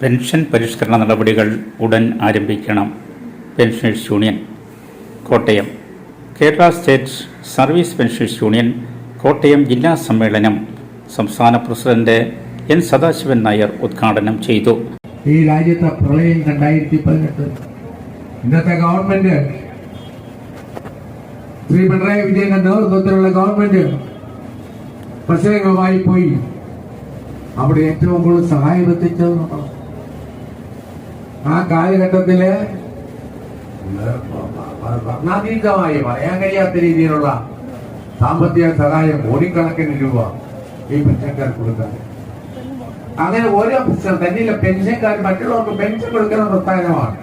Pension പരിഷ്കരണ നടപടികൾ ഉടൻ ആരംഭിക്കണം. Pensioners union Kottayam. Kerala state service pensioners union Kottayam ജില്ലാ സമ്മേളനം സംസ്ഥാന പ്രസിഡന്റ് എൻ സദാശിവൻ നായർ ഉദ്ഘാടനം ചെയ്തു. ഈ രാജ്യത്തെ പ്രളയം 2018 ഇന്നത്തെ ഗവൺമെന്റ്, ശ്രീ പിണറായി വിജയന്റെ നേതൃത്വത്തിലുള്ള ഗവൺമെന്റ് പ്രശ്നങ്ങളുമായി പോയി. അവിടെ ഏറ്റവും കൂടുതൽ സഹായം എത്തിച്ചത് ആ കാലഘട്ടത്തില് വർണ്ണാതീതമായി പറയാൻ കഴിയാത്ത രീതിയിലുള്ള സാമ്പത്തിക സഹായം കോടിക്കണക്കിന് രൂപ ഈ പെൻഷൻകാർക്ക് കൊടുക്കാൻ. അങ്ങനെ ഓരോ തന്നെയില്ല പെൻഷൻകാർ മറ്റുള്ളവർക്ക് പെൻഷൻ കൊടുക്കുന്ന പ്രസ്ഥാനമാണ്.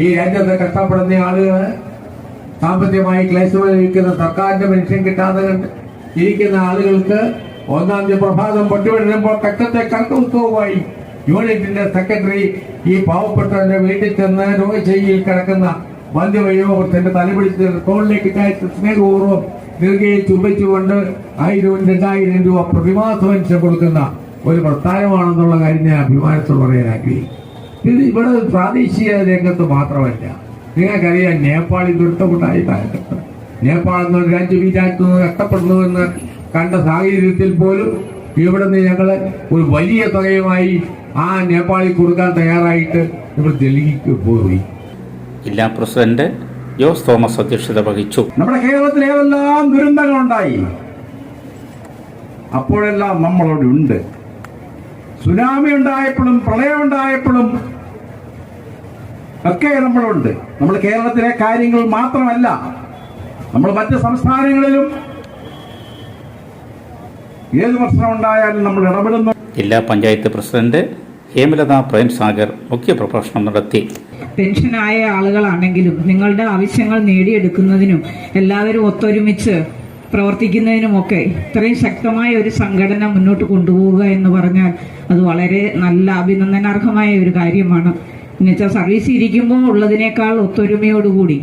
ഈ രാജ്യത്ത് കഷ്ടപ്പെടുന്ന ആളുകൾ, സാമ്പത്തികമായി ക്ലേശമനുഭവിക്കുന്ന, സർക്കാരിന്റെ പെൻഷൻ കിട്ടാതെ ഇരിക്കുന്ന ആളുകൾക്ക് ഒന്നാം തീയതി പ്രഭാതം പൊട്ടിവിടുമ്പോൾ കഷ്ടത്തെ കർക്കോത്സവമായി യൂണിറ്റിന്റെ സെക്രട്ടറി ഈ പാവപ്പെട്ടവന്റെ വീട്ടിൽ ചെന്ന് രോഗശൈലിയിൽ കിടക്കുന്ന വന്ധ്യവയോവൃത്തിന്റെ തലപിടിച്ച് തോളിലേക്ക് കയറ്റി സ്നേഹപൂർവ്വം നെറുകയിൽ ചുംബിച്ചുകൊണ്ട് 1000-2000 രൂപ പ്രതിമാസ പെൻഷൻ കൊടുക്കുന്ന ഒരു പ്രസ്ഥാനമാണെന്നുള്ള കാര്യം ഞാൻ അഭിമാനത്തോട് പറയാൻ ആഗ്രഹിക്കും. ഇത് ഇവിടെ പ്രാദേശിക രംഗത്ത് മാത്രമല്ല, നിങ്ങൾക്കറിയാം നേപ്പാളിൽ ദുരിതമുണ്ടായി കാലഘട്ടം. നേപ്പാൾ എന്നൊരു രാജ്യം ഈ രാജ്യത്ത് കഷ്ടപ്പെടുന്നുവെന്ന് കണ്ട സാഹചര്യത്തിൽ പോലും ഇവിടെ നിന്ന് ഞങ്ങൾ ഒരു വലിയ തുകയുമായി ആ നേപ്പാളിൽ കൊടുക്കാൻ തയ്യാറായിട്ട് ഇവിടെ ഡൽഹിക്ക് പോയി. ജില്ലാ പ്രസിഡന്റ് ജോസ് തോമസ് അധ്യക്ഷത വഹിച്ചു. നമ്മുടെ കേരളത്തിൽ ഏതെല്ലാം ദുരന്തങ്ങളുണ്ടായി അപ്പോഴെല്ലാം നമ്മളവിടെ ഉണ്ട്. സുനാമി ഉണ്ടായപ്പോഴും പ്രളയം ഉണ്ടായപ്പോഴും ഒക്കെ നമ്മളുണ്ട്. നമ്മൾ കേരളത്തിലെ കാര്യങ്ങൾ മാത്രമല്ല, നമ്മൾ മറ്റ് സംസ്ഥാനങ്ങളിലും ഏത് പ്രശ്നം ഉണ്ടായാലും നമ്മൾ ഇടപെടുന്നു. ജില്ലാ പഞ്ചായത്ത് പ്രസിഡന്റ് ഹേമലത പ്രേംസാഗർ മുഖ്യപ്രഭാഷണം നടത്തി. പെൻഷനായ ആളുകളാണെങ്കിലും നിങ്ങളുടെ ആവശ്യങ്ങൾ നേടിയെടുക്കുന്നതിനും എല്ലാവരും ഒത്തൊരുമിച്ച് പ്രവർത്തിക്കുന്നതിനുമൊക്കെ ഇത്രയും ശക്തമായ ഒരു സംഘടന മുന്നോട്ട് കൊണ്ടുപോവുക എന്ന് പറഞ്ഞാൽ അത് വളരെ നല്ല അഭിനന്ദനാർഹമായ ഒരു കാര്യമാണ്. എന്നുവെച്ചാൽ സർവീസ് ഇരിക്കുമ്പോൾ ഉള്ളതിനേക്കാൾ ഒത്തൊരുമയോടുകൂടി,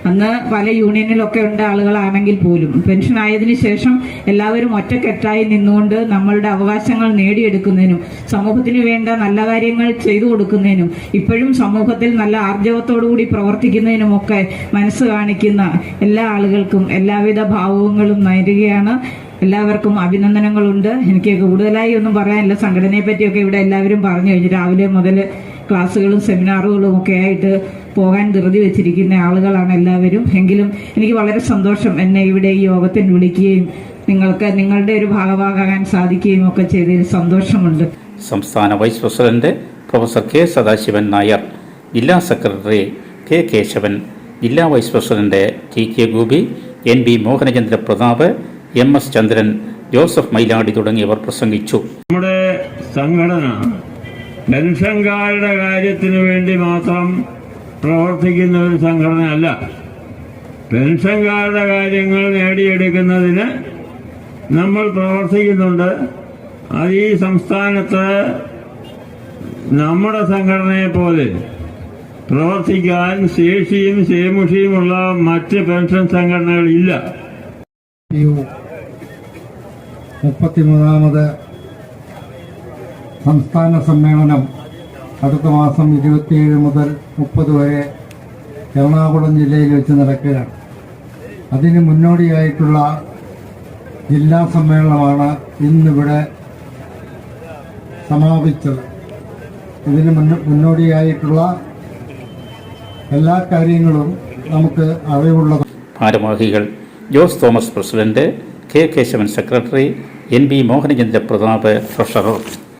അന്ന് പല യൂണിയനിലൊക്കെ ഉണ്ട് ആളുകളാണെങ്കിൽ പോലും പെൻഷൻ ആയതിനു ശേഷം എല്ലാവരും ഒറ്റക്കെട്ടായി നിന്നുകൊണ്ട് നമ്മളുടെ അവകാശങ്ങൾ നേടിയെടുക്കുന്നതിനും സമൂഹത്തിന് വേണ്ട നല്ല കാര്യങ്ങൾ ചെയ്തു കൊടുക്കുന്നതിനും ഇപ്പോഴും സമൂഹത്തിൽ നല്ല ആർജവത്തോടുകൂടി പ്രവർത്തിക്കുന്നതിനുമൊക്കെ മനസ്സ് കാണിക്കുന്ന എല്ലാ ആളുകൾക്കും എല്ലാവിധ ഭാവങ്ങളും നേരുകയാണ്. എല്ലാവർക്കും അഭിനന്ദനങ്ങളുണ്ട്. എനിക്ക് കൂടുതലായി ഒന്നും പറയാനില്ല. സംഘടനയെ പറ്റിയൊക്കെ ഇവിടെ എല്ലാവരും പറഞ്ഞു കഴിഞ്ഞു. രാവിലെ മുതൽ ക്ലാസ്സുകളും സെമിനാറുകളും ഒക്കെ ആയിട്ട് പോകാൻ ധൃതി വെച്ചിരിക്കുന്ന ആളുകളാണ് എല്ലാവരും. എങ്കിലും എനിക്ക് വളരെ സന്തോഷം എന്നെ ഇവിടെ ഈ യോഗത്തിന് വിളിക്കുകയും നിങ്ങളുടെ ഒരു ഭാഗമാകാൻ സാധിക്കുകയും ഒക്കെ ചെയ്തതിൽ സന്തോഷമുണ്ട്. സംസ്ഥാന vice president professor K Sadasivan Nair, ജില്ലാ സെക്രട്ടറി കെ കേശവൻ, ജില്ലാ vice president T K Gopi, N B Mohanachandra Pratap, M S Chandran, Joseph Mailadi തുടങ്ങിയവർ പ്രസംഗിച്ചു. നമ്മുടെ സംഘടന പെൻഷൻകാരുടെ കാര്യത്തിന് വേണ്ടി മാത്രം പ്രവർത്തിക്കുന്ന ഒരു സംഘടനയല്ല. പെൻഷൻകാരുടെ കാര്യങ്ങൾ നേടിയെടുക്കുന്നതിന് നമ്മൾ പ്രവർത്തിക്കുന്നുണ്ട്. അത് ഈ സംസ്ഥാനത്ത് നമ്മുടെ സംഘടനയെ പോലെ പ്രവർത്തിക്കാൻ ശേഷിയും ശേമുഷിയുമുള്ള മറ്റ് പെൻഷൻ സംഘടനകളില്ല. 33ാമത് സംസ്ഥാന സമ്മേളനം അടുത്ത മാസം 27 മുതൽ 30 വരെ എറണാകുളം ജില്ലയിൽ വെച്ച് നടക്കുകയാണ്. അതിന് മുന്നോടിയായിട്ടുള്ള ജില്ലാ സമ്മേളനമാണ് ഇന്നിവിടെ സമാപിച്ചത്. ഇതിന് മുന്നോടിയായിട്ടുള്ള എല്ലാ കാര്യങ്ങളും നമുക്ക് അറിവുള്ളത്. ഭാരവാഹികൾ Jose Thomas president, K Kesavan secretary, N B Mohanachandra Pratap treasurer.